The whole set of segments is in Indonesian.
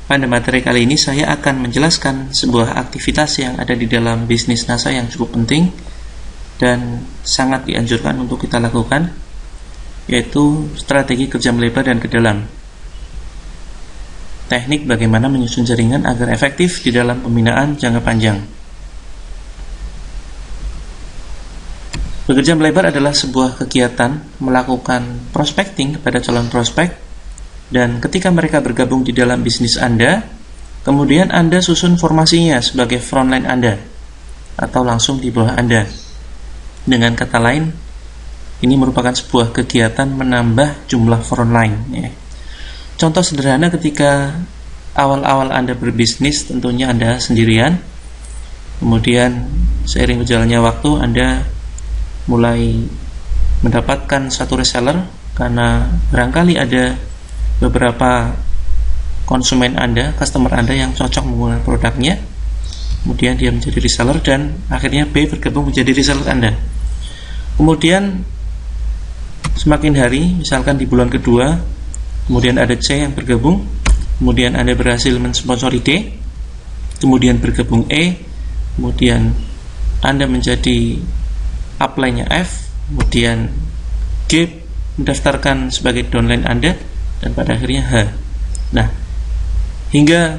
Pada materi kali ini saya akan menjelaskan sebuah aktivitas yang ada di dalam bisnis NASA yang cukup penting dan sangat dianjurkan untuk kita lakukan, yaitu strategi kerja melebar dan ke dalam. Teknik bagaimana menyusun jaringan agar efektif di dalam pembinaan jangka panjang. Bekerja melebar adalah sebuah kegiatan melakukan prospecting kepada calon prospek, dan ketika mereka bergabung di dalam bisnis Anda, kemudian Anda susun formasinya sebagai frontline Anda atau langsung di bawah Anda. Dengan kata lain, ini merupakan sebuah kegiatan menambah jumlah frontline, ya. Contoh sederhana, ketika awal-awal Anda berbisnis, tentunya Anda sendirian. Kemudian seiring berjalannya waktu, Anda mulai mendapatkan satu reseller karena barangkali ada beberapa konsumen Anda, customer Anda yang cocok menggunakan produknya. Kemudian dia menjadi reseller dan akhirnya B bergabung menjadi reseller Anda. Kemudian semakin hari, misalkan di bulan kedua, kemudian ada C yang bergabung, kemudian Anda berhasil mensponsori D, kemudian bergabung E, kemudian Anda menjadi upline-nya F, kemudian G mendaftarkan sebagai downline Anda, dan pada akhirnya H. Nah,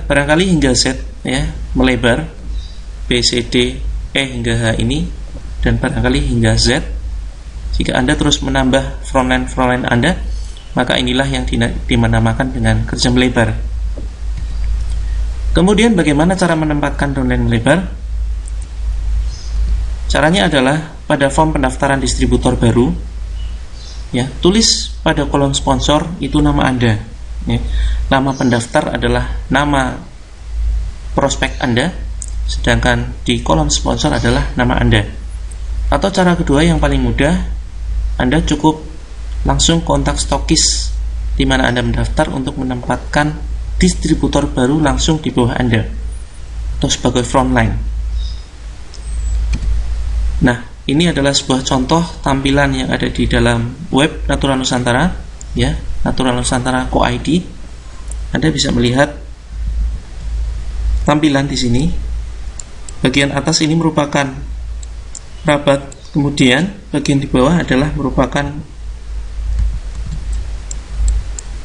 barangkali hingga Z, ya, melebar B, C, D, E hingga H ini, dan barangkali hingga Z. Jika Anda terus menambah frontline Anda, maka inilah yang dinamakan dengan kerja melebar. Kemudian bagaimana cara menempatkan downline melebar? Caranya adalah pada form pendaftaran distributor baru, ya, tulis pada kolom sponsor itu nama Anda, ya. Nama pendaftar adalah nama prospek Anda, sedangkan di kolom sponsor adalah nama Anda. Atau cara kedua yang paling mudah, Anda cukup langsung kontak stokis di mana Anda mendaftar untuk menempatkan distributor baru langsung di bawah Anda atau sebagai frontline. Nah, ini adalah sebuah contoh tampilan yang ada di dalam web Natura Nusantara, ya, Natura Nusantara Co.id. Anda bisa melihat tampilan di sini. Bagian atas ini merupakan rabat, kemudian bagian di bawah adalah merupakan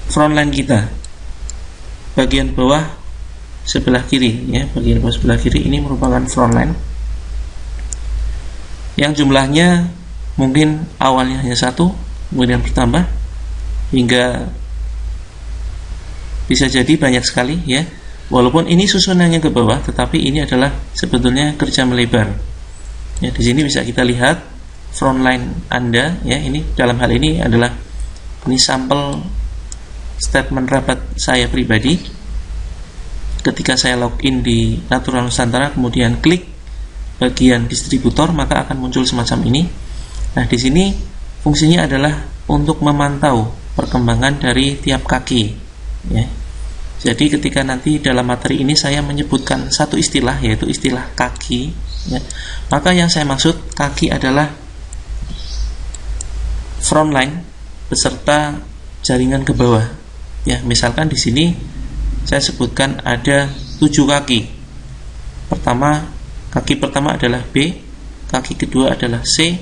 frontline kita. Bagian bawah sebelah kiri, ya, bagian bawah sebelah kiri ini merupakan frontline, yang jumlahnya mungkin awalnya hanya 1, kemudian bertambah hingga bisa jadi banyak sekali, ya. Walaupun ini susunannya ke bawah, tetapi ini adalah sebetulnya kerja melebar. Ya, di sini bisa kita lihat frontline Anda, ya. Ini dalam hal ini adalah sampel statement rapat saya pribadi. Ketika saya login di Natura Nusantara, kemudian klik bagian distributor, maka akan muncul semacam ini. Nah, di sini fungsinya adalah untuk memantau perkembangan dari tiap kaki, ya. Jadi ketika nanti dalam materi ini saya menyebutkan satu istilah, yaitu istilah kaki, ya, maka yang saya maksud kaki adalah frontline beserta jaringan ke bawah, ya. Misalkan di sini saya sebutkan ada 7 kaki. Kaki pertama adalah B, kaki kedua adalah C,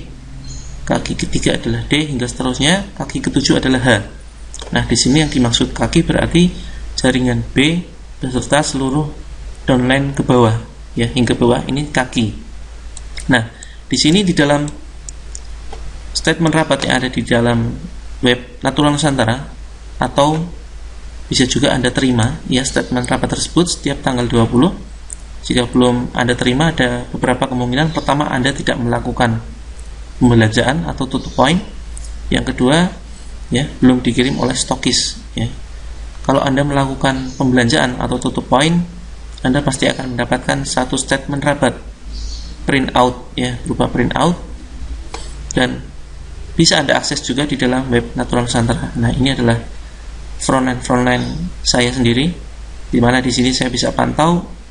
kaki ketiga adalah D, hingga seterusnya. Kaki ketujuh adalah H. Nah, di sini yang dimaksud kaki berarti jaringan B beserta seluruh downline ke bawah, ya, hingga bawah, ini kaki. Nah, di sini di dalam statement rapat yang ada di dalam web Natura Nusantara, atau bisa juga Anda terima, ya, statement rapat tersebut setiap tanggal 20. Jika belum Anda terima, ada beberapa kemungkinan. Pertama, Anda tidak melakukan pembelanjaan atau tutup poin. Yang kedua, ya, belum dikirim oleh stokis, ya. Kalau Anda melakukan pembelanjaan atau tutup poin, Anda pasti akan mendapatkan satu statement rapat print out, ya, berupa print out, dan bisa Anda akses juga di dalam web Natura Nusantara. Nah, ini adalah frontline saya sendiri, di mana di sini saya bisa pantau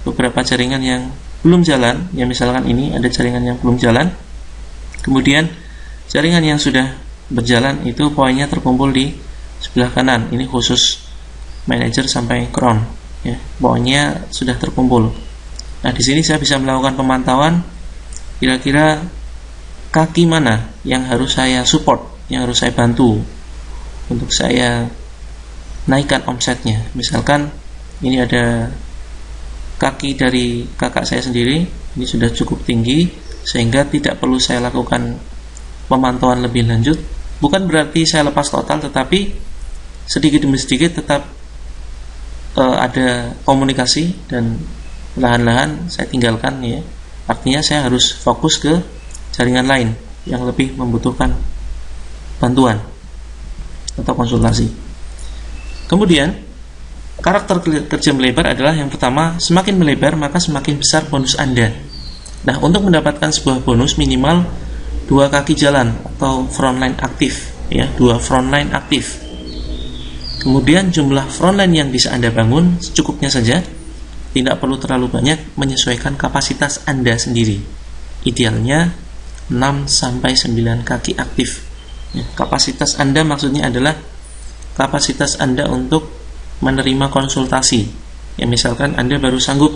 beberapa jaringan yang belum jalan, ya, misalkan ini ada jaringan yang belum jalan. Kemudian jaringan yang sudah berjalan itu poinnya terkumpul di sebelah kanan. Ini khusus manajer sampai crown. ya, pokoknya sudah terkumpul. Nah, di sini saya bisa melakukan pemantauan kira-kira kaki mana yang harus saya support, yang harus saya bantu untuk saya naikkan omsetnya. Misalkan ini ada kaki dari kakak saya sendiri, ini sudah cukup tinggi sehingga tidak perlu saya lakukan pemantauan lebih lanjut. Bukan berarti saya lepas total, tetapi sedikit demi sedikit tetap ada komunikasi dan perlahan-lahan saya tinggalkan, ya. Artinya saya harus fokus ke jaringan lain yang lebih membutuhkan bantuan atau konsultasi. Kemudian karakter kerja melebar adalah yang pertama, semakin melebar maka semakin besar bonus Anda. Nah, untuk mendapatkan sebuah bonus minimal 2 kaki jalan atau frontline aktif, ya, 2 frontline aktif. Kemudian jumlah frontline yang bisa Anda bangun secukupnya saja, tidak perlu terlalu banyak, menyesuaikan kapasitas Anda sendiri. Idealnya 6-9 kaki aktif. Ya, kapasitas Anda maksudnya adalah kapasitas Anda untuk menerima konsultasi. Ya, misalkan Anda baru sanggup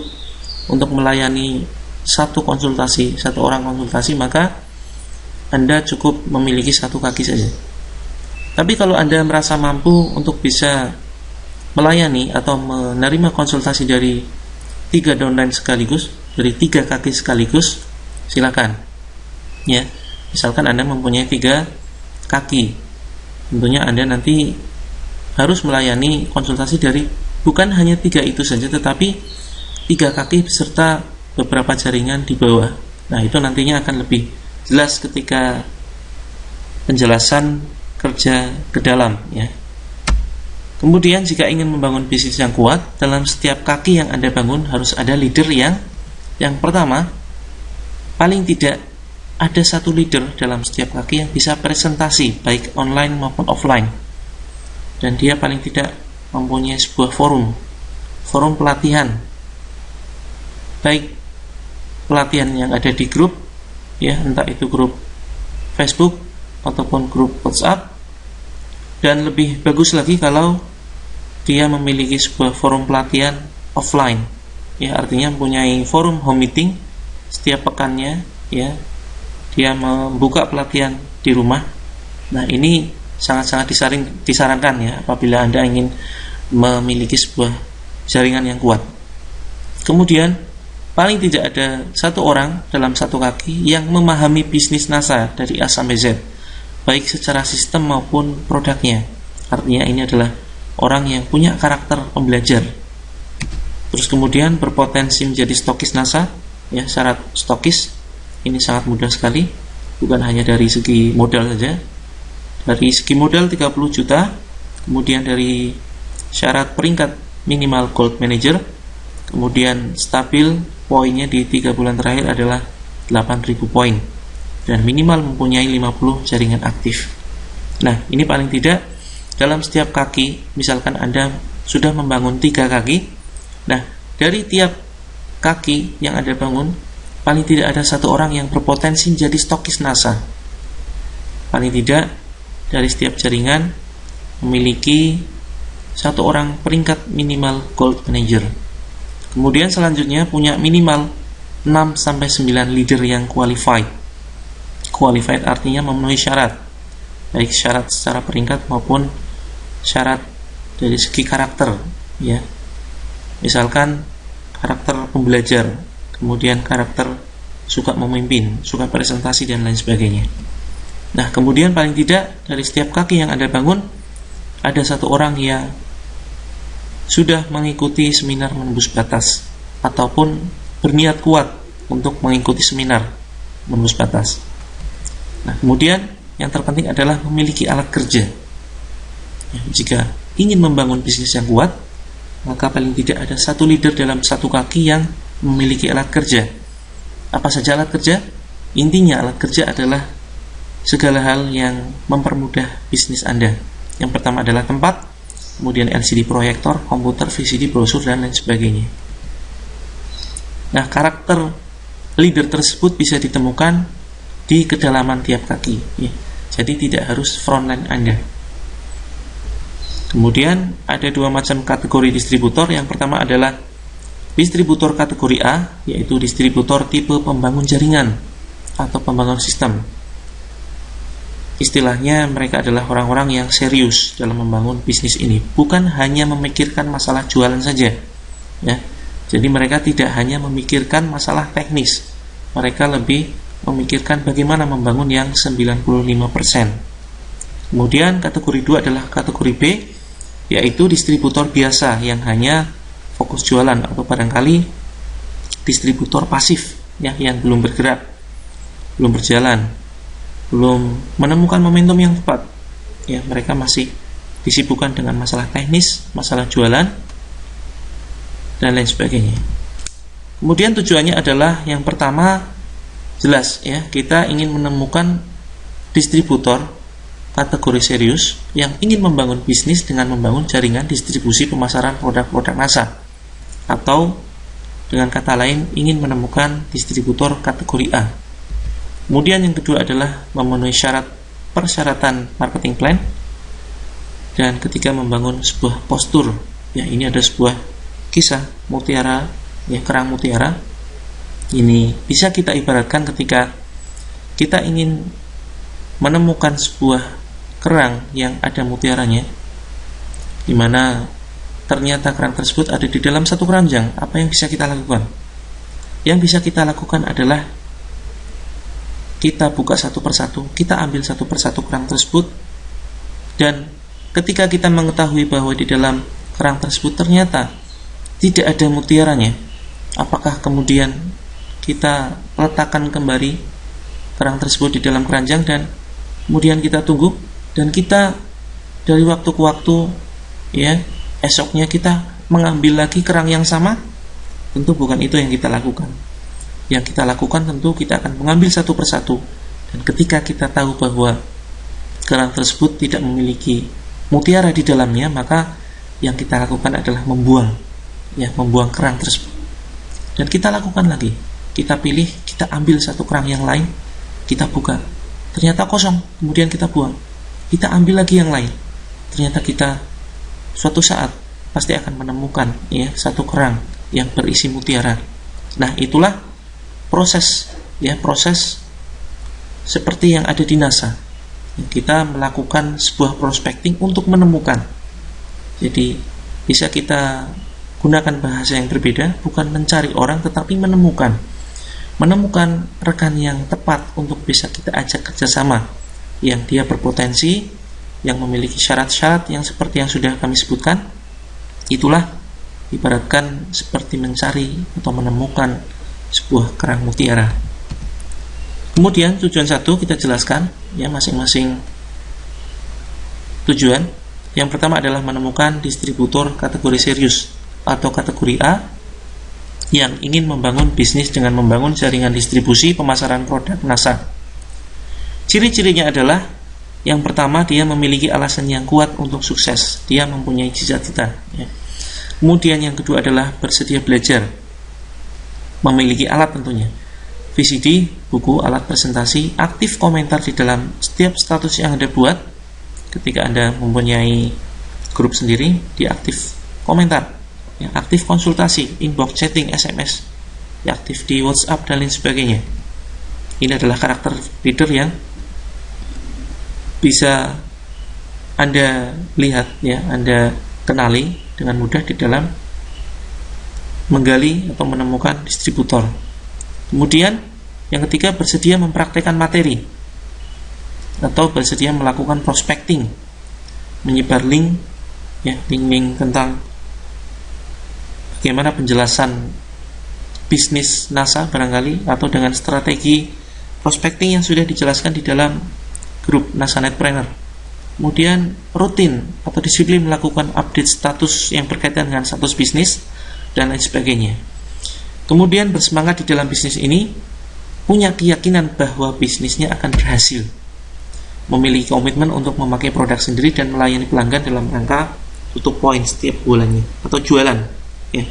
untuk melayani satu orang konsultasi, maka Anda cukup memiliki 1 kaki saja. Tapi kalau Anda merasa mampu untuk bisa melayani atau menerima konsultasi dari 3 downline sekaligus, dari 3 kaki sekaligus, silakan. Ya, misalkan Anda mempunyai 3 kaki, tentunya Anda nanti harus melayani konsultasi dari bukan hanya 3 itu saja, tetapi 3 kaki beserta beberapa jaringan di bawah. Nah, itu nantinya akan lebih jelas ketika penjelasan kerja ke dalam, ya. Kemudian jika ingin membangun bisnis yang kuat, dalam setiap kaki yang Anda bangun harus ada leader yang pertama, paling tidak ada 1 leader dalam setiap kaki yang bisa presentasi baik online maupun offline. Dan dia paling tidak mempunyai sebuah forum pelatihan, baik pelatihan yang ada di grup, ya, entah itu grup Facebook ataupun grup WhatsApp. Dan lebih bagus lagi kalau dia memiliki sebuah forum pelatihan offline, ya, artinya mempunyai forum home meeting setiap pekannya, ya, dia membuka pelatihan di rumah. Nah, ini sangat-sangat disarankan, ya, apabila Anda ingin memiliki sebuah jaringan yang kuat. Kemudian paling tidak ada 1 orang dalam 1 kaki yang memahami bisnis NASA dari A sampai Z, baik secara sistem maupun produknya. Artinya ini adalah orang yang punya karakter pembelajar. Terus kemudian berpotensi menjadi stokis NASA, ya, syarat stokis ini sangat mudah sekali, bukan hanya dari segi modal saja. Dari segi modal 30 juta, kemudian dari syarat peringkat minimal gold manager, kemudian stabil poinnya di 3 bulan terakhir adalah 8.000 poin, dan minimal mempunyai 50 jaringan aktif. Nah, ini paling tidak dalam setiap kaki, misalkan Anda sudah membangun 3 kaki, nah, dari tiap kaki yang Anda bangun, paling tidak ada 1 orang yang berpotensi menjadi stokis NASA. Paling tidak dari setiap jaringan memiliki 1 orang peringkat minimal gold manager. Kemudian selanjutnya punya minimal 6-9 leader yang qualified. Qualified artinya memenuhi syarat, baik syarat secara peringkat maupun syarat dari segi karakter, ya. Misalkan karakter pembelajar, kemudian karakter suka memimpin, suka presentasi, dan lain sebagainya. Nah, kemudian paling tidak dari setiap kaki yang Anda bangun ada 1 orang yang sudah mengikuti seminar menembus batas ataupun berniat kuat untuk mengikuti seminar menembus batas. Nah, kemudian yang terpenting adalah memiliki alat kerja. Ya, jika ingin membangun bisnis yang kuat, maka paling tidak ada 1 leader dalam 1 kaki yang memiliki alat kerja. Apa saja alat kerja? Intinya alat kerja adalah segala hal yang mempermudah bisnis Anda. Yang pertama adalah tempat, kemudian LCD proyektor, komputer, VCD, brosur, dan lain sebagainya. Nah, karakter leader tersebut bisa ditemukan di kedalaman tiap kaki, ya. Jadi tidak harus frontline Anda. Kemudian ada dua macam kategori distributor. Yang pertama adalah distributor kategori A, yaitu distributor tipe pembangun jaringan atau pembangun sistem. Istilahnya mereka adalah orang-orang yang serius dalam membangun bisnis ini, bukan hanya memikirkan masalah jualan saja, ya. Jadi mereka tidak hanya memikirkan masalah teknis, mereka lebih memikirkan bagaimana membangun yang 95%. Kemudian kategori 2 adalah kategori B, yaitu distributor biasa yang hanya fokus jualan, atau barangkali distributor pasif, ya, yang belum bergerak, belum berjalan, belum menemukan momentum yang tepat, ya. Mereka masih disibukkan dengan masalah teknis, masalah jualan, dan lain sebagainya. Kemudian tujuannya adalah yang pertama, jelas, ya, kita ingin menemukan distributor kategori serius yang ingin membangun bisnis dengan membangun jaringan distribusi pemasaran produk-produk NASA, atau dengan kata lain ingin menemukan distributor kategori A. Kemudian yang kedua adalah memenuhi persyaratan marketing plan, dan ketika membangun sebuah postur, ya, ini ada sebuah kisah mutiara, ya, kerang mutiara. Ini bisa kita ibaratkan ketika kita ingin menemukan sebuah kerang yang ada mutiaranya, di mana ternyata kerang tersebut ada di dalam satu keranjang. Apa yang bisa kita lakukan? Yang bisa kita lakukan adalah kita buka satu persatu, kita ambil satu persatu kerang tersebut, dan ketika kita mengetahui bahwa di dalam kerang tersebut ternyata tidak ada mutiaranya, apakah kemudian kita letakkan kembali kerang tersebut di dalam keranjang dan kemudian kita tunggu, dan kita dari waktu ke waktu, ya, esoknya kita mengambil lagi kerang yang sama? Tentu bukan itu yang kita lakukan. Yang kita lakukan tentu kita akan mengambil satu persatu, dan ketika kita tahu bahwa kerang tersebut tidak memiliki mutiara di dalamnya, maka yang kita lakukan adalah membuang, ya, membuang kerang tersebut. Dan kita lakukan lagi, kita pilih, kita ambil satu kerang yang lain, kita buka, ternyata kosong, kemudian kita buang, kita ambil lagi yang lain, ternyata kita suatu saat pasti akan menemukan, ya, satu kerang yang berisi mutiara. Nah, itulah proses, ya, proses seperti yang ada di NASA. Kita melakukan sebuah prospecting untuk menemukan. Jadi bisa kita gunakan bahasa yang berbeda, bukan mencari orang tetapi menemukan rekan yang tepat untuk bisa kita ajak kerjasama, yang dia berpotensi, yang memiliki syarat-syarat yang seperti yang sudah kami sebutkan. Itulah ibaratkan seperti mencari atau menemukan sebuah kerang mutiara. Kemudian tujuan 1 kita jelaskan, ya, masing-masing tujuan. Yang pertama adalah menemukan distributor kategori serius atau kategori A yang ingin membangun bisnis dengan membangun jaringan distribusi pemasaran produk NASA. Ciri-cirinya adalah, yang pertama, dia memiliki alasan yang kuat untuk sukses, dia mempunyai cita-cita, ya. Kemudian yang kedua adalah bersedia belajar, memiliki alat tentunya, VCD, buku, alat presentasi, aktif komentar di dalam setiap status yang Anda buat. Ketika Anda mempunyai grup sendiri, dia aktif komentar, ya, aktif konsultasi, inbox, chatting, SMS, ya, aktif di WhatsApp dan lain sebagainya. Ini adalah karakter leader yang bisa Anda lihat, ya, Anda kenali dengan mudah di dalam menggali atau menemukan distributor. Kemudian yang ketiga, bersedia mempraktekkan materi atau bersedia melakukan prospecting, menyebar link, ya, link tentang bagaimana penjelasan bisnis NASA barangkali, atau dengan strategi prospecting yang sudah dijelaskan di dalam grup NASA Netpreneur. Kemudian rutin atau disiplin melakukan update status yang berkaitan dengan status bisnis dan lain sebagainya. Kemudian bersemangat di dalam bisnis ini, punya keyakinan bahwa bisnisnya akan berhasil, memiliki komitmen untuk memakai produk sendiri dan melayani pelanggan dalam rangka tutup poin setiap bulannya atau jualan, ya.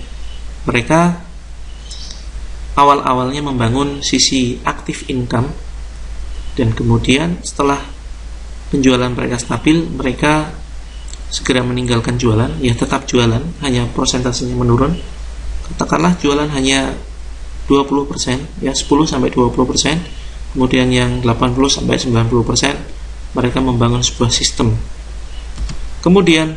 Mereka awal-awalnya membangun sisi aktif income, dan kemudian setelah penjualan mereka stabil, mereka segera meninggalkan jualan, ya tetap jualan, hanya persentasenya menurun. Katakanlah jualan hanya 20%, ya 10-20%, kemudian yang 80-90% mereka membangun sebuah sistem. Kemudian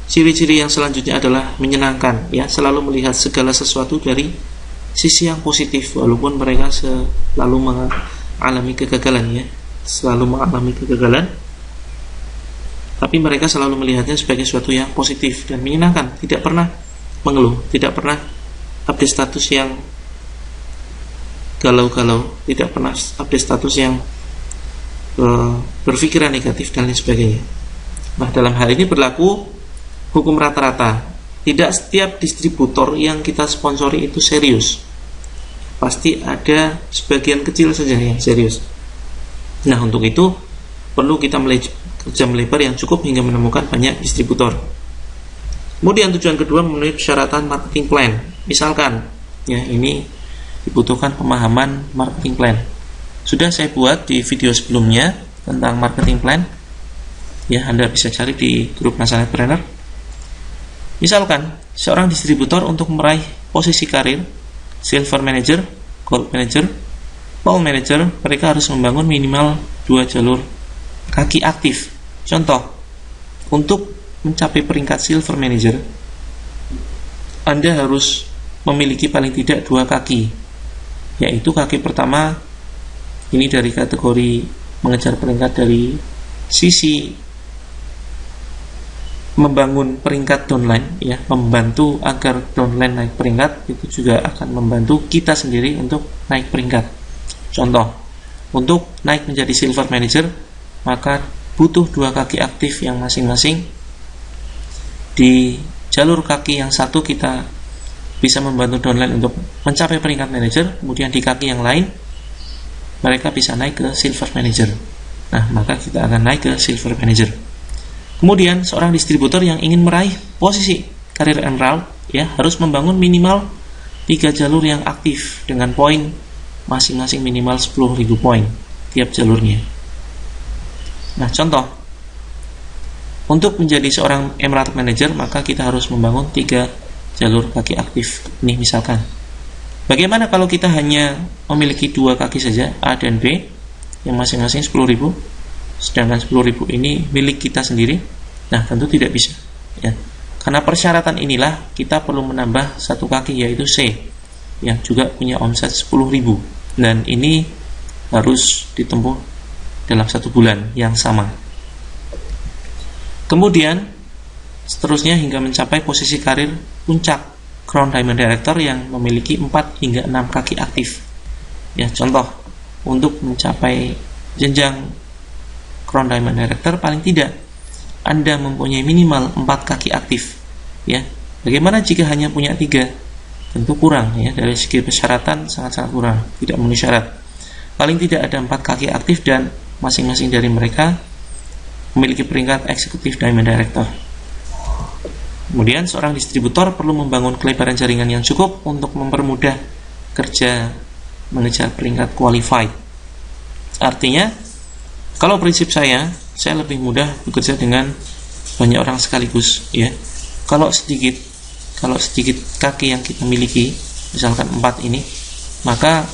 ciri-ciri yang selanjutnya adalah menyenangkan, ya selalu melihat segala sesuatu dari sisi yang positif, walaupun mereka selalu mengalami kegagalan, ya selalu mengalami kegagalan, tapi mereka selalu melihatnya sebagai sesuatu yang positif dan menyenangkan, tidak pernah mengeluh, tidak pernah update status yang galau-galau, tidak pernah update status yang berpikiran negatif dan lain sebagainya. Nah, dalam hal ini berlaku hukum rata-rata. Tidak setiap distributor yang kita sponsori itu serius. Pasti ada sebagian kecil saja yang serius. Nah, untuk itu perlu kita kerja melebar yang cukup hingga menemukan banyak distributor. Kemudian tujuan kedua, memenuhi persyaratan marketing plan. Misalkan, ya ini dibutuhkan pemahaman marketing plan. Sudah saya buat di video sebelumnya tentang marketing plan. Ya, Anda bisa cari di grup Masalahpreneur. Misalkan, seorang distributor untuk meraih posisi karir Silver Manager, Gold Manager, Pearl Manager, mereka harus membangun minimal 2 jalur kaki aktif. Contoh, untuk mencapai peringkat Silver Manager, Anda harus memiliki paling tidak 2 kaki, yaitu kaki pertama ini dari kategori mengejar peringkat dari sisi membangun peringkat downline, ya membantu agar downline naik peringkat, itu juga akan membantu kita sendiri untuk naik peringkat. Contoh, untuk naik menjadi Silver Manager, maka butuh 2 kaki aktif yang masing-masing. Di jalur kaki yang satu kita bisa membantu downline untuk mencapai peringkat manager, kemudian di kaki yang lain mereka bisa naik ke Silver Manager. Nah, maka kita akan naik ke Silver Manager. Kemudian seorang distributor yang ingin meraih posisi karir Emerald, ya harus membangun minimal 3 jalur yang aktif dengan poin masing-masing minimal 10.000 poin tiap jalurnya. Nah, contoh, untuk menjadi seorang Emerald Manager, maka kita harus membangun 3 jalur kaki aktif. Ini misalkan, bagaimana kalau kita hanya memiliki 2 kaki saja, A dan B, yang masing-masing 10.000, sedangkan 10.000 ini milik kita sendiri? Nah, tentu tidak bisa, ya. Karena persyaratan inilah kita perlu menambah 1 kaki, yaitu C, yang juga punya omset 10.000, dan ini harus ditempuh dalam 1 bulan yang sama. Kemudian seterusnya hingga mencapai posisi karir puncak Crown Diamond Director yang memiliki 4 hingga 6 kaki aktif. Ya, contoh, untuk mencapai jenjang Crown Diamond Director paling tidak Anda mempunyai minimal 4 kaki aktif. Ya, bagaimana jika hanya punya 3? Tentu kurang, ya, dari segi persyaratan sangat-sangat kurang, tidak memenuhi syarat. Paling tidak ada 4 kaki aktif dan masing-masing dari mereka memiliki peringkat eksekutif Diamond Director. Kemudian seorang distributor perlu membangun kelebaran jaringan yang cukup untuk mempermudah kerja mengejar peringkat qualified. Artinya, kalau prinsip saya lebih mudah bekerja dengan banyak orang sekaligus, ya. Kalau sedikit kaki yang kita miliki, misalkan 4 ini, maka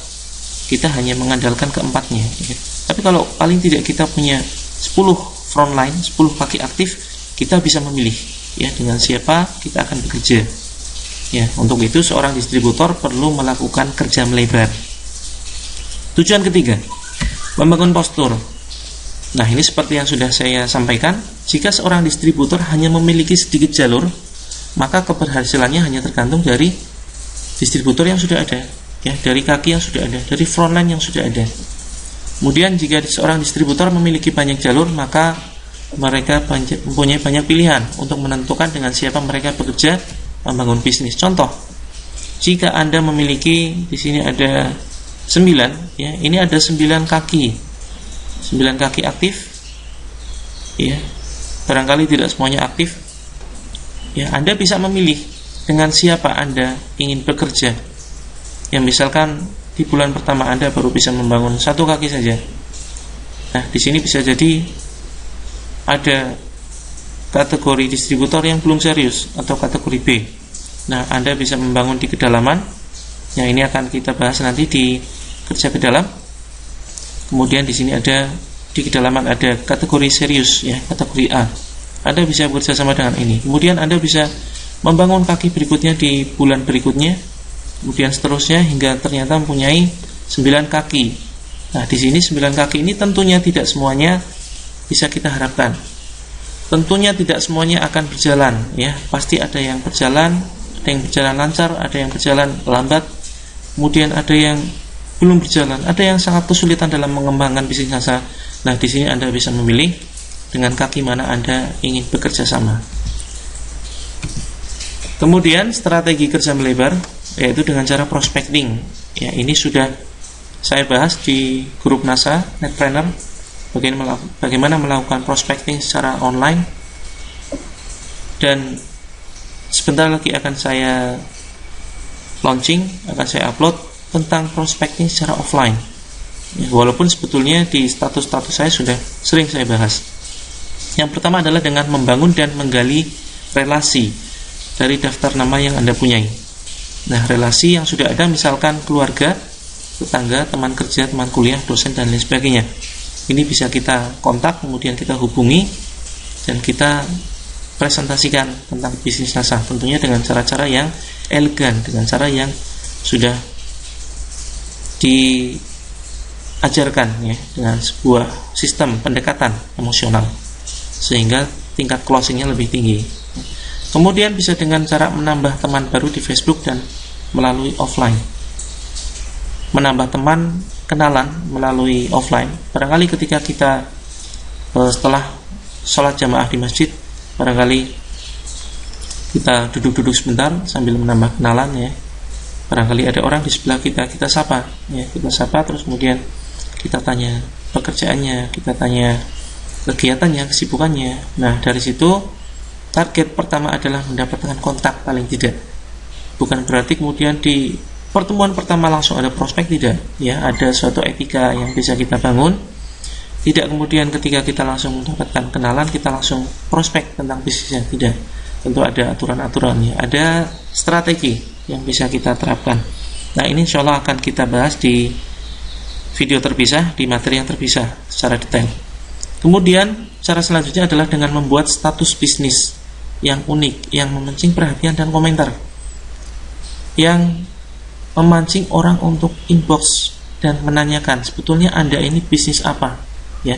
kita hanya mengandalkan keempatnya, ya. Tapi kalau paling tidak kita punya 10 frontline, 10 kaki aktif, kita bisa memilih, ya, dengan siapa kita akan bekerja. Ya, untuk itu seorang distributor perlu melakukan kerja melebar. Tujuan ketiga, membangun postur. Nah, ini seperti yang sudah saya sampaikan, jika seorang distributor hanya memiliki sedikit jalur, maka keberhasilannya hanya tergantung dari distributor yang sudah ada, ya, dari kaki yang sudah ada, dari frontline yang sudah ada. Kemudian jika seorang distributor memiliki banyak jalur, maka mereka mempunyai banyak pilihan untuk menentukan dengan siapa mereka bekerja membangun bisnis. Contoh, jika Anda memiliki di sini ada 9, ya, ini ada 9 kaki aktif, ya, barangkali tidak semuanya aktif, ya, Anda bisa memilih dengan siapa Anda ingin bekerja. Yang misalkan di bulan pertama Anda baru bisa membangun 1 kaki saja. Nah, di sini bisa jadi ada kategori distributor yang belum serius atau kategori B. Nah, Anda bisa membangun di kedalaman. Yang ini akan kita bahas nanti di kerja ke dalam. Kemudian di sini ada di kedalaman ada kategori serius ya, kategori A. Anda bisa bekerja sama dengan ini. Kemudian Anda bisa membangun kaki berikutnya di bulan berikutnya. Kemudian seterusnya hingga ternyata mempunyai 9 kaki. Nah, di sini 9 kaki ini tentunya tidak semuanya bisa kita harapkan. Tentunya tidak semuanya akan berjalan ya. Pasti ada yang berjalan lancar, ada yang berjalan lambat. Kemudian ada yang belum berjalan, ada yang sangat kesulitan dalam mengembangkan bisnis NASA. Nah, di sini Anda bisa memilih dengan kaki mana Anda ingin bekerja sama. Kemudian strategi kerja melebar yaitu dengan cara prospecting. Ya, ini sudah saya bahas di grup NASA Netpreneur, bagaimana melakukan prospecting secara online. Dan sebentar lagi akan saya launching, akan saya upload tentang prospecting secara offline ya, walaupun sebetulnya di status-status saya sudah sering saya bahas. Yang pertama adalah dengan membangun dan menggali relasi dari daftar nama yang Anda punyai. Nah, relasi yang sudah ada misalkan keluarga, tetangga, teman kerja, teman kuliah, dosen, dan lain sebagainya. Ini bisa kita kontak, kemudian kita hubungi dan kita presentasikan tentang bisnis NASA, tentunya dengan cara-cara yang elegan, dengan cara yang sudah diajarkan ya, dengan sebuah sistem pendekatan emosional sehingga tingkat closingnya lebih tinggi. Kemudian bisa dengan cara menambah teman baru di Facebook dan melalui offline. Menambah teman kenalan melalui offline. Barangkali ketika kita setelah sholat jamaah di masjid, barangkali kita duduk-duduk sebentar sambil menambah kenalan ya. Barangkali ada orang di sebelah kita, kita sapa ya, kita sapa terus kemudian kita tanya pekerjaannya, kita tanya kegiatannya, kesibukannya. Nah, dari situ target pertama adalah mendapatkan kontak paling tidak. Bukan berarti kemudian di pertemuan pertama langsung ada prospek, tidak ya, ada suatu etika yang bisa kita bangun. Tidak kemudian ketika kita langsung mendapatkan kenalan kita langsung prospek tentang bisnisnya, tidak. Tentu ada aturan-aturannya, ada strategi yang bisa kita terapkan. Nah, ini insya Allah akan kita bahas di video terpisah, di materi yang terpisah secara detail. Kemudian cara selanjutnya adalah dengan membuat status bisnis yang unik, yang memancing perhatian dan komentar, yang memancing orang untuk inbox dan menanyakan sebetulnya Anda ini bisnis apa ya.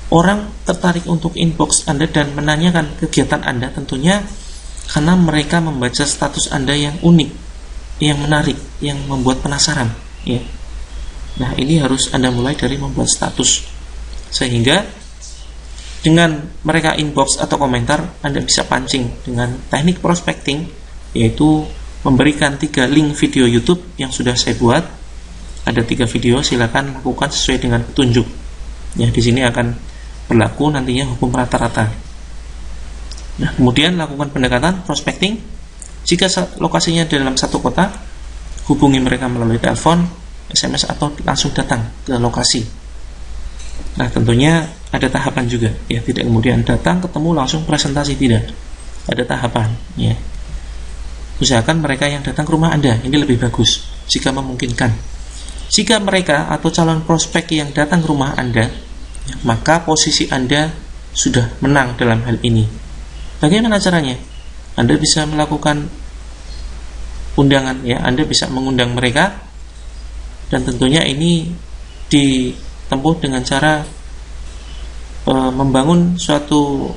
Orang tertarik untuk inbox Anda dan menanyakan kegiatan Anda tentunya karena mereka membaca status Anda yang unik, yang menarik, yang membuat penasaran ya. Nah, ini harus Anda mulai dari membuat status, sehingga dengan mereka inbox atau komentar Anda bisa pancing dengan teknik prospecting, yaitu memberikan 3 link video YouTube yang sudah saya buat. Ada 3 video, silakan lakukan sesuai dengan petunjuk ya. Di sini akan berlaku nantinya hukum rata-rata. Nah, kemudian lakukan pendekatan prospecting. Jika lokasinya dalam satu kota, hubungi mereka melalui telepon, SMS, atau langsung datang ke lokasi. Nah, tentunya ada tahapan juga ya, tidak kemudian datang ketemu langsung presentasi, tidak. Ada tahapan ya. Usahakan mereka yang datang ke rumah Anda, ini lebih bagus jika memungkinkan. Jika mereka atau calon prospek yang datang ke rumah Anda, maka posisi Anda sudah menang dalam hal ini. Bagaimana caranya? Anda bisa melakukan undangan ya, Anda bisa mengundang mereka, dan tentunya ini ditempuh dengan cara membangun suatu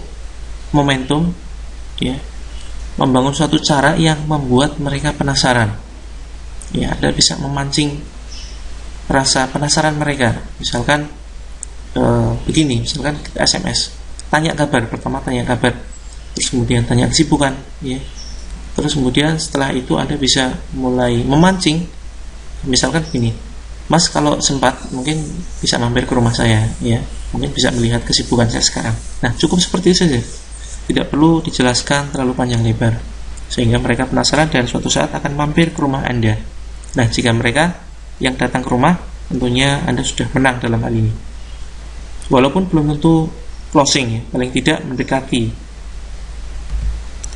momentum ya, membangun suatu cara yang membuat mereka penasaran ya. Anda bisa memancing rasa penasaran mereka. Misalkan begini, misalkan kita SMS, tanya kabar, pertama tanya kabar, terus kemudian tanya kesibukan ya. Terus kemudian setelah itu Anda bisa mulai memancing, misalkan begini, Mas kalau sempat mungkin bisa mampir ke rumah saya ya, mungkin bisa melihat kesibukan saya sekarang. Nah, cukup seperti itu saja, tidak perlu dijelaskan terlalu panjang lebar, sehingga mereka penasaran dan suatu saat akan mampir ke rumah Anda. Nah, jika mereka yang datang ke rumah, tentunya Anda sudah menang dalam hal ini. Walaupun belum tentu closing ya, paling tidak mendekati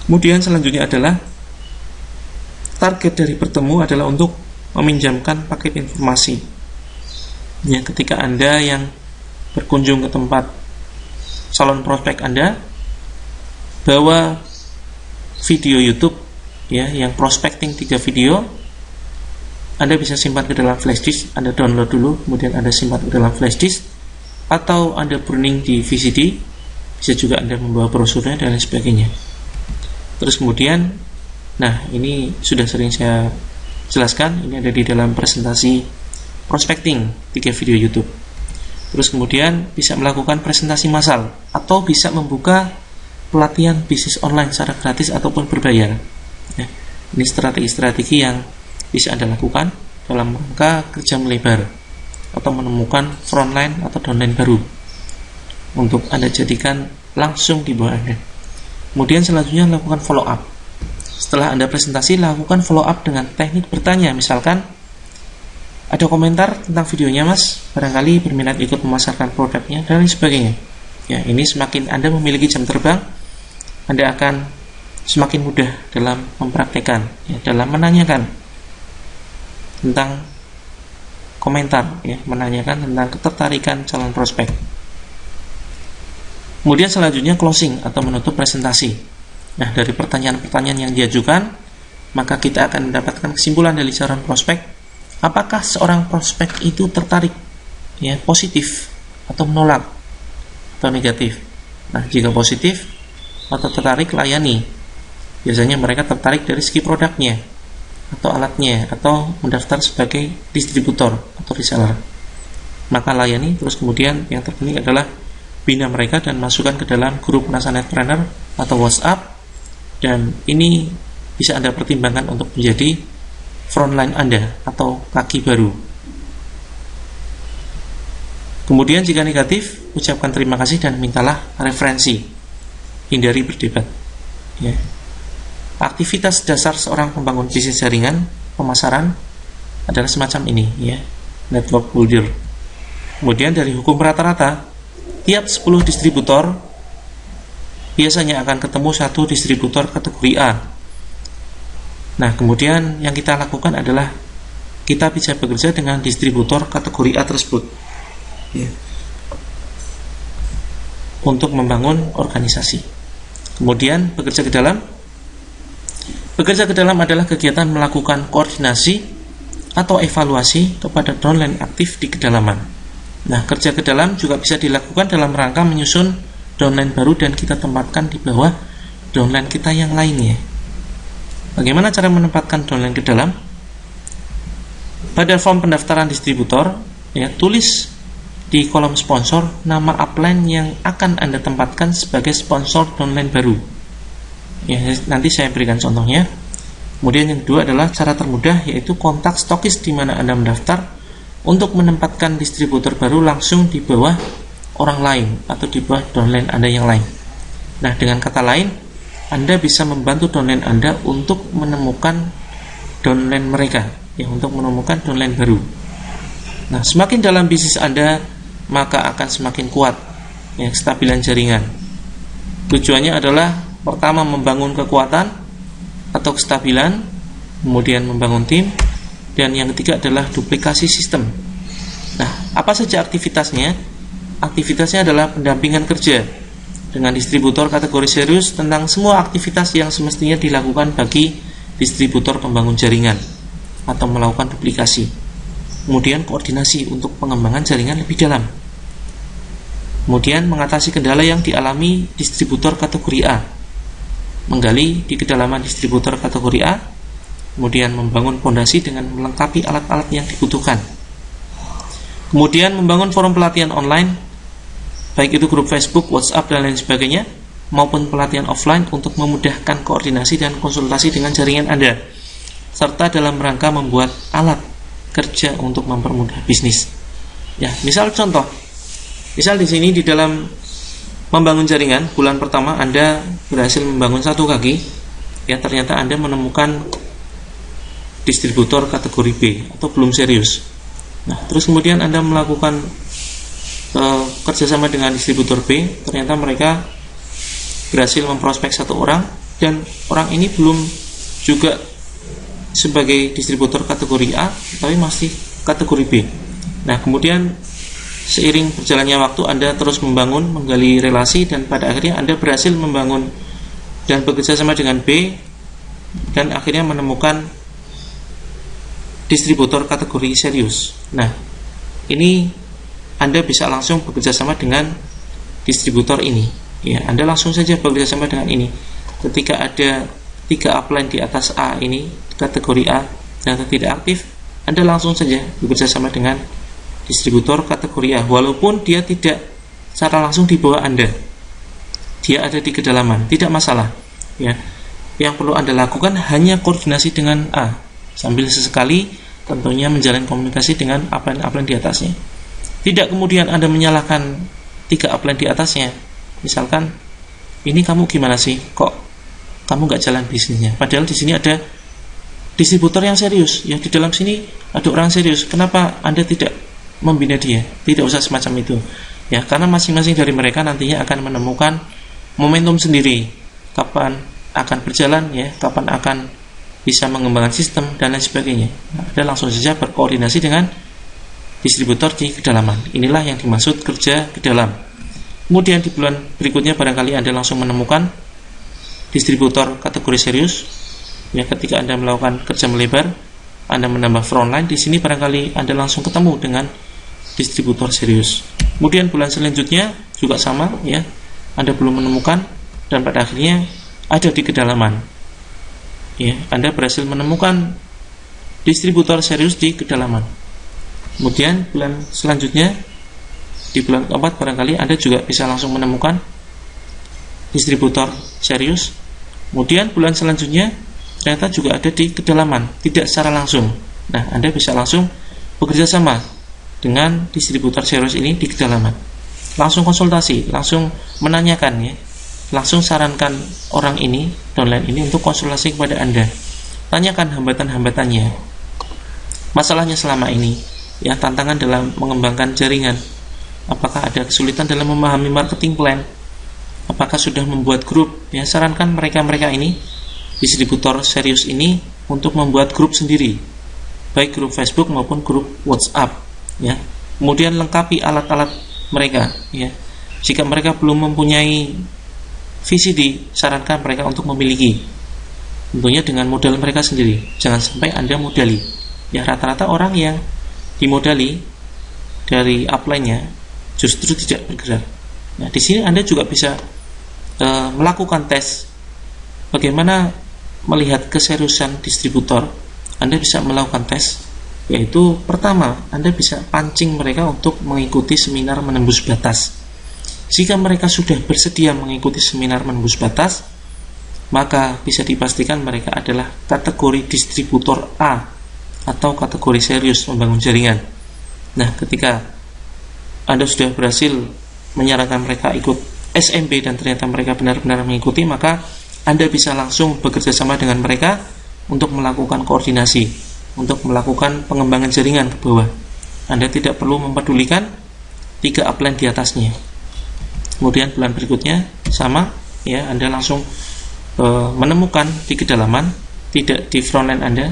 Kemudian selanjutnya adalah target dari bertemu adalah untuk meminjamkan paket informasi. Ya, ketika Anda yang berkunjung ke tempat calon prospek Anda, bawa video YouTube ya yang prospecting 3 video, Anda bisa simpan ke dalam flash disk, Anda download dulu, kemudian Anda simpan ke dalam flash disk, atau Anda burning di VCD, bisa juga Anda membawa brosurnya dan lain sebagainya. Terus kemudian, nah ini sudah sering saya jelaskan, ini ada di dalam presentasi prospecting 3 video YouTube. Terus kemudian bisa melakukan presentasi massal, atau bisa membuka pelatihan bisnis online secara gratis ataupun berbayar. Ya, ini strategi-strategi yang bisa Anda lakukan dalam rangka kerja melebar atau menemukan frontline atau downline baru untuk Anda jadikan langsung di bawah Anda. Kemudian selanjutnya lakukan follow up. Setelah Anda presentasi, lakukan follow up dengan teknik bertanya. Misalkan, ada komentar tentang videonya mas, barangkali berminat ikut memasarkan produknya, dan lain sebagainya. Ya, ini semakin Anda memiliki jam terbang, Anda akan semakin mudah dalam mempraktekkan, ya, dalam menanyakan tentang komentar, ya, menanyakan tentang ketertarikan calon prospek. Kemudian selanjutnya closing atau menutup presentasi. Nah, dari pertanyaan-pertanyaan yang diajukan, maka kita akan mendapatkan kesimpulan dari calon prospek. Apakah seorang prospek itu tertarik, ya, positif atau menolak atau negatif. Nah, jika positif atau tertarik, layani. Biasanya mereka tertarik dari segi produknya atau alatnya, atau mendaftar sebagai distributor atau reseller, maka layani. Terus kemudian yang terpenting adalah bina mereka dan masukkan ke dalam grup NASA Netpreneur atau WhatsApp, dan ini bisa Anda pertimbangkan untuk menjadi frontline Anda atau kaki baru. Kemudian jika negatif, ucapkan terima kasih dan mintalah referensi. Hindari berdebat. Ya. Aktivitas dasar seorang pembangun bisnis jaringan pemasaran adalah semacam ini, ya, network builder. Kemudian dari hukum rata-rata, tiap 10 distributor biasanya akan ketemu 1 distributor kategori A. Nah, kemudian yang kita lakukan adalah kita bisa bekerja dengan distributor kategori A tersebut, ya, untuk membangun organisasi. Kemudian bekerja ke dalam. Bekerja ke dalam adalah kegiatan melakukan koordinasi atau evaluasi kepada downline aktif di kedalaman. Nah, kerja ke dalam juga bisa dilakukan dalam rangka menyusun downline baru dan kita tempatkan di bawah downline kita yang lainnya. Bagaimana cara menempatkan downline ke dalam? Pada form pendaftaran distributor, ya, tulis di kolom sponsor nama upline yang akan Anda tempatkan sebagai sponsor downline baru. Ya, nanti saya berikan contohnya. Kemudian yang kedua adalah cara termudah, yaitu kontak stokis di mana Anda mendaftar untuk menempatkan distributor baru langsung di bawah orang lain atau di bawah downline Anda yang lain. Nah, dengan kata lain, Anda bisa membantu downline Anda untuk menemukan downline mereka, ya, untuk menemukan downline baru. Nah, semakin dalam bisnis Anda, maka akan semakin kuat, ya, kestabilan jaringan. Tujuannya adalah pertama membangun kekuatan atau kestabilan, kemudian membangun tim, dan yang ketiga adalah duplikasi sistem. Nah, apa saja aktivitasnya? Aktivitasnya adalah pendampingan kerja dengan distributor kategori serius tentang semua aktivitas yang semestinya dilakukan bagi distributor pembangun jaringan atau melakukan duplikasi. Kemudian koordinasi untuk pengembangan jaringan lebih dalam. Kemudian mengatasi kendala yang dialami distributor kategori A, menggali di kedalaman distributor kategori A, kemudian membangun fondasi dengan melengkapi alat-alat yang dibutuhkan. Kemudian membangun forum pelatihan online, baik itu grup Facebook, WhatsApp, dan lain sebagainya, maupun pelatihan offline untuk memudahkan koordinasi dan konsultasi dengan jaringan Anda, serta dalam rangka membuat alat kerja untuk mempermudah bisnis. Ya, misal contoh, misal di sini di dalam membangun jaringan, bulan pertama Anda berhasil membangun 1 kaki, ya, ternyata Anda menemukan distributor kategori B atau belum serius. Nah, terus kemudian Anda melakukan kerjasama dengan distributor B, ternyata mereka berhasil memprospek 1 orang, dan orang ini belum juga sebagai distributor kategori A, tapi masih kategori B. Nah, kemudian seiring berjalannya waktu Anda terus membangun, menggali relasi, dan pada akhirnya Anda berhasil membangun dan bekerja sama dengan B, dan akhirnya menemukan distributor kategori serius. Nah, ini Anda bisa langsung bekerja sama dengan distributor ini. Ya, Anda langsung saja bekerja sama dengan ini. Ketika ada 3 upline di atas A ini, kategori A, dan tidak aktif, Anda langsung saja bekerja sama dengan distributor kategori A, walaupun dia tidak secara langsung di bawah Anda, dia ada di kedalaman, tidak masalah. Ya, yang perlu Anda lakukan hanya koordinasi dengan A, sambil sesekali tentunya menjalin komunikasi dengan upline-upline di atasnya. Tidak kemudian Anda menyalahkan 3 upline di atasnya. Misalkan, ini kamu gimana sih? Kok kamu nggak jalan bisnisnya? Padahal di sini ada distributor yang serius. Ya, di dalam sini ada orang serius. Kenapa Anda tidak membina dia? Tidak usah semacam itu. Ya, karena masing-masing dari mereka nantinya akan menemukan momentum sendiri. Kapan akan berjalan, ya, kapan akan bisa mengembangkan sistem dan lain sebagainya. Nah, Anda langsung saja berkoordinasi dengan distributor di kedalaman. Inilah yang dimaksud kerja ke dalam. Kemudian di bulan berikutnya barangkali Anda langsung menemukan distributor kategori serius. Ya, ketika Anda melakukan kerja melebar, Anda menambah frontline, di sini barangkali Anda langsung ketemu dengan distributor serius. Kemudian bulan selanjutnya juga sama, ya, Anda belum menemukan, dan pada akhirnya ada di kedalaman. Ya, Anda berhasil menemukan distributor serius di kedalaman. Kemudian bulan selanjutnya, di bulan keempat barangkali Anda juga bisa langsung menemukan distributor serius. Kemudian bulan selanjutnya ternyata juga ada di kedalaman, tidak secara langsung. Nah, Anda bisa langsung bekerja sama dengan distributor serius ini di kedalaman. Langsung konsultasi, langsung menanyakan, ya, langsung sarankan orang ini, downline ini untuk konsultasi kepada Anda. Tanyakan hambatan-hambatannya, masalahnya selama ini, ya, tantangan dalam mengembangkan jaringan. Apakah ada kesulitan dalam memahami marketing plan? Apakah sudah membuat grup? Ya, sarankan mereka ini, distributor serius ini, untuk membuat grup sendiri, baik grup Facebook maupun grup WhatsApp. Ya, kemudian lengkapi alat-alat mereka. Ya, jika mereka belum mempunyai VCD, sarankan mereka untuk memiliki, tentunya dengan modal mereka sendiri. Jangan sampai Anda modali. Ya, rata-rata orang yang dimodali dari upline-nya justru tidak bergerak. Nah, di sini Anda juga bisa melakukan tes bagaimana melihat keseriusan distributor. Anda bisa melakukan tes, yaitu pertama, Anda bisa pancing mereka untuk mengikuti seminar menembus batas. Jika mereka sudah bersedia mengikuti seminar menembus batas, maka bisa dipastikan mereka adalah kategori distributor A atau kategori serius membangun jaringan. Nah, ketika Anda sudah berhasil menyarankan mereka ikut SMB dan ternyata mereka benar-benar mengikuti, maka Anda bisa langsung bekerja sama dengan mereka untuk melakukan koordinasi, untuk melakukan pengembangan jaringan ke bawah. Anda tidak perlu mempedulikan 3 upline di atasnya. Kemudian bulan berikutnya sama, ya, Anda langsung menemukan di kedalaman, tidak di frontline Anda,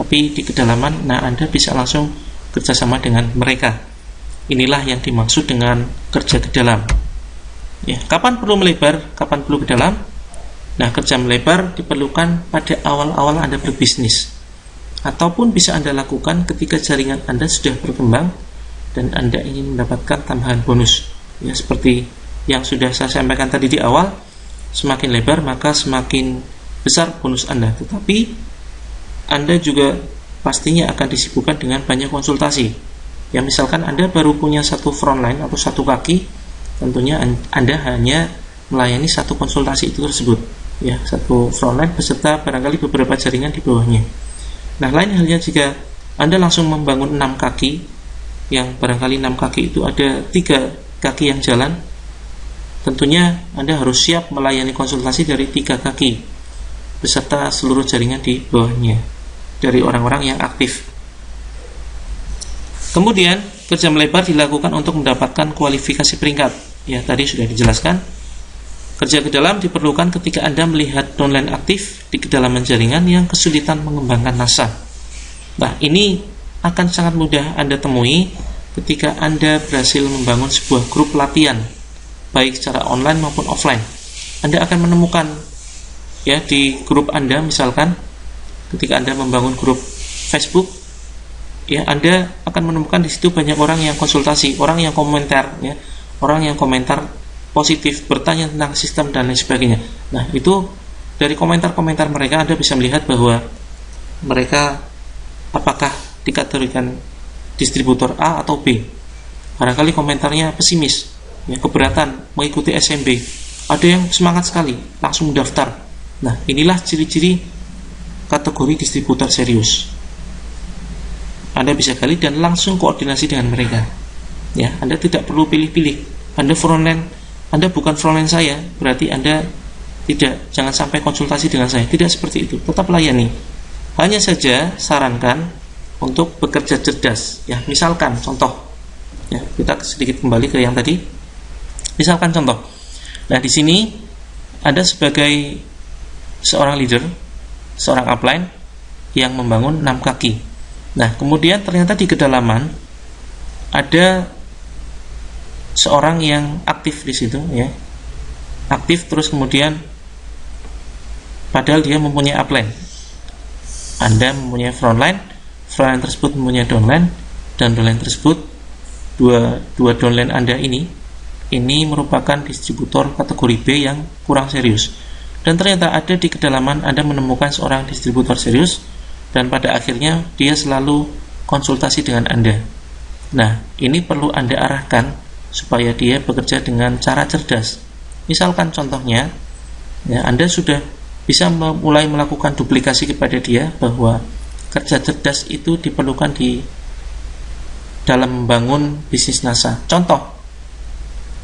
tapi di kedalaman. Nah, Anda bisa langsung kerjasama dengan mereka. Inilah yang dimaksud dengan kerja ke dalam. Ya, kapan perlu melebar, kapan perlu ke dalam? Nah, kerja melebar diperlukan pada awal-awal Anda berbisnis, ataupun bisa Anda lakukan ketika jaringan Anda sudah berkembang dan Anda ingin mendapatkan tambahan bonus. Ya, seperti yang sudah saya sampaikan tadi di awal, semakin lebar maka semakin besar bonus Anda. Tetapi Anda juga pastinya akan disibukkan dengan banyak konsultasi. Ya, misalkan Anda baru punya satu frontline atau satu kaki, tentunya Anda hanya melayani satu konsultasi itu tersebut, ya, satu frontline beserta barangkali beberapa jaringan di bawahnya. Nah, lain halnya jika Anda langsung membangun 6 kaki, yang barangkali 6 kaki itu ada 3 kaki yang jalan, tentunya Anda harus siap melayani konsultasi dari 3 kaki beserta seluruh jaringan di bawahnya dari orang-orang yang aktif. Kemudian kerja melebar dilakukan untuk mendapatkan kualifikasi peringkat. Ya, tadi sudah dijelaskan. Kerja ke dalam diperlukan ketika Anda melihat downline aktif di kedalaman jaringan yang kesulitan mengembangkan NASA. Nah, ini akan sangat mudah Anda temui ketika Anda berhasil membangun sebuah grup latihan, baik secara online maupun offline. Anda akan menemukan ya di grup Anda, misalkan ketika Anda membangun grup Facebook, ya Anda akan menemukan di situ banyak orang yang konsultasi, orang yang komentar, ya, orang yang komentar positif, bertanya tentang sistem dan lain sebagainya. Nah, itu dari komentar-komentar mereka Anda bisa melihat bahwa mereka apakah dikategorikan distributor A atau B. Barangkali komentarnya pesimis, ya, keberatan mengikuti SMB. Ada yang semangat sekali, langsung mendaftar. Nah, inilah ciri-ciri kategori distributor serius. Anda bisa gali dan langsung koordinasi dengan mereka. Ya, Anda tidak perlu pilih-pilih. Anda bukan frontline saya, berarti Anda jangan sampai konsultasi dengan saya. Tidak seperti itu. Tetap layani. Hanya saja sarankan untuk bekerja cerdas. Ya, misalkan contoh. Ya, kita sedikit kembali ke yang tadi. Misalkan contoh. Nah, di sini Anda sebagai seorang leader, seorang upline yang membangun 6 kaki. Nah, kemudian ternyata di kedalaman ada seorang yang aktif di situ, ya, aktif terus kemudian padahal dia mempunyai upline. Anda mempunyai frontline tersebut mempunyai downline, dan downline tersebut dua downline Anda ini merupakan distributor kategori B yang kurang serius. Dan ternyata ada di kedalaman Anda menemukan seorang distributor serius, dan pada akhirnya dia selalu konsultasi dengan Anda. Nah, ini perlu Anda arahkan supaya dia bekerja dengan cara cerdas. Misalkan contohnya, ya, Anda sudah bisa mulai melakukan duplikasi kepada dia bahwa kerja cerdas itu diperlukan di dalam membangun bisnis NASA. Contoh,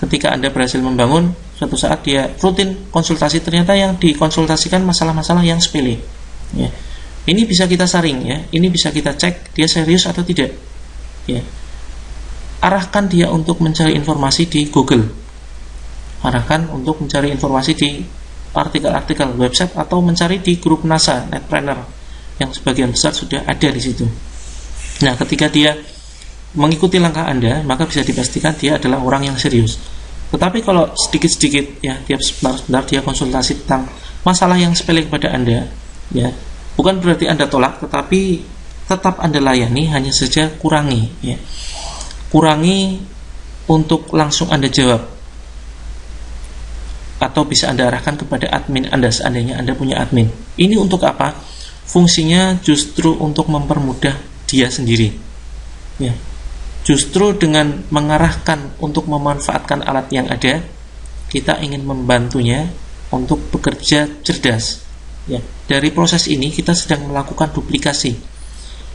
ketika Anda berhasil membangun, suatu saat dia rutin konsultasi, ternyata yang dikonsultasikan masalah-masalah yang sepele. Ya. Ini bisa kita saring, ya. Ini bisa kita cek dia serius atau tidak. Ya. Arahkan dia untuk mencari informasi di Google. Arahkan untuk mencari informasi di artikel-artikel website atau mencari di grup NASA, Netpreneur, yang sebagian besar sudah ada di situ. Nah, ketika dia mengikuti langkah Anda, maka bisa dipastikan dia adalah orang yang serius. Tetapi kalau sedikit-sedikit, ya, tiap sebentar dia konsultasi tentang masalah yang sepele kepada Anda, ya, bukan berarti Anda tolak, tetapi tetap Anda layani, hanya saja kurangi, ya. Kurangi untuk langsung Anda jawab, atau bisa Anda arahkan kepada admin Anda seandainya Anda punya admin. Ini untuk apa? Fungsinya justru untuk mempermudah dia sendiri, ya. Justru dengan mengarahkan untuk memanfaatkan alat yang ada, kita ingin membantunya untuk bekerja cerdas, ya. Dari proses ini kita sedang melakukan duplikasi.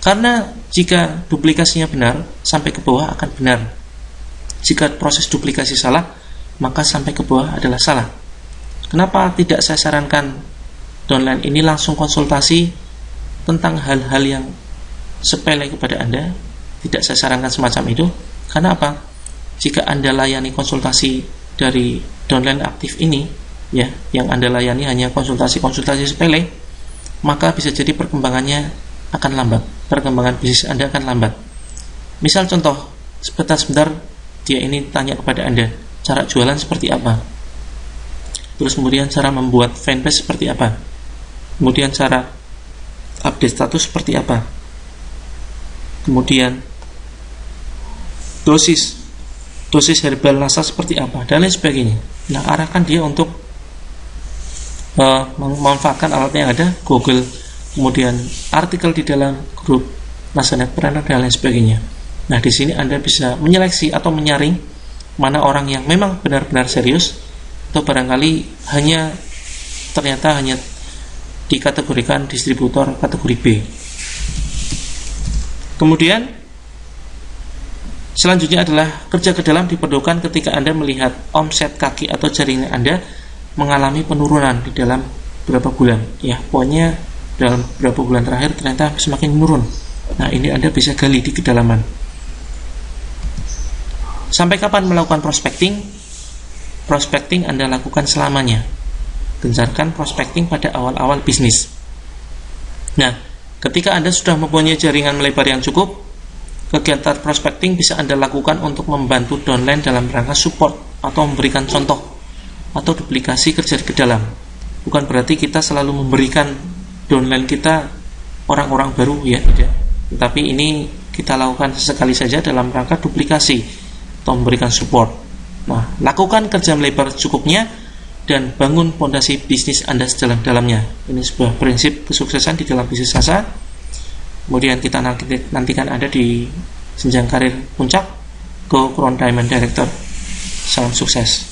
Karena jika duplikasinya benar, sampai ke bawah akan benar. Jika proses duplikasi salah, maka sampai ke bawah adalah salah. Kenapa tidak saya sarankan downline ini langsung konsultasi tentang hal-hal yang sepele kepada Anda? Tidak saya sarankan semacam itu. Karena apa? Jika Anda layani konsultasi dari downline aktif ini, ya, yang Anda layani hanya konsultasi-konsultasi sepele, maka bisa jadi perkembangannya akan lambat. Perkembangan bisnis Anda akan lambat. Misal contoh, sebentar dia ini tanya kepada Anda, cara jualan seperti apa, terus kemudian cara membuat fanpage seperti apa, kemudian cara update status seperti apa, kemudian dosis herbal NASA seperti apa, dan lain sebagainya. Nah, arahkan dia untuk memanfaatkan alat yang ada, Google, kemudian artikel di dalam grup NASA Netpreneur dan lain sebagainya. Nah, di sini Anda bisa menyeleksi atau menyaring mana orang yang memang benar-benar serius, atau barangkali ternyata hanya dikategorikan distributor kategori B. Kemudian selanjutnya adalah kerja ke dalam diperlukan ketika Anda melihat omset kaki atau jaringan Anda mengalami penurunan di dalam beberapa bulan. Ya, pokoknya dalam beberapa bulan terakhir ternyata semakin menurun. Nah, ini Anda bisa gali di kedalaman. Sampai kapan melakukan prospecting? prospecting Anda lakukan selamanya. Gencarkan prospecting pada awal-awal bisnis. Nah, ketika Anda sudah mempunyai jaringan melebar yang cukup, kegiatan prospecting bisa Anda lakukan untuk membantu downline dalam rangka support atau memberikan contoh atau duplikasi kerja ke dalam. Bukan berarti kita selalu memberikan downline kita orang-orang baru, ya tidak. Tetapi ini kita lakukan sesekali saja dalam rangka duplikasi atau memberikan support. Nah, lakukan kerja melebar cukupnya dan bangun fondasi bisnis Anda sedalam-dalamnya. Ini sebuah prinsip kesuksesan di dalam bisnis asa. Kemudian kita nantikan Anda di jenjang karir puncak. Go Crown Diamond Director. Salam sukses.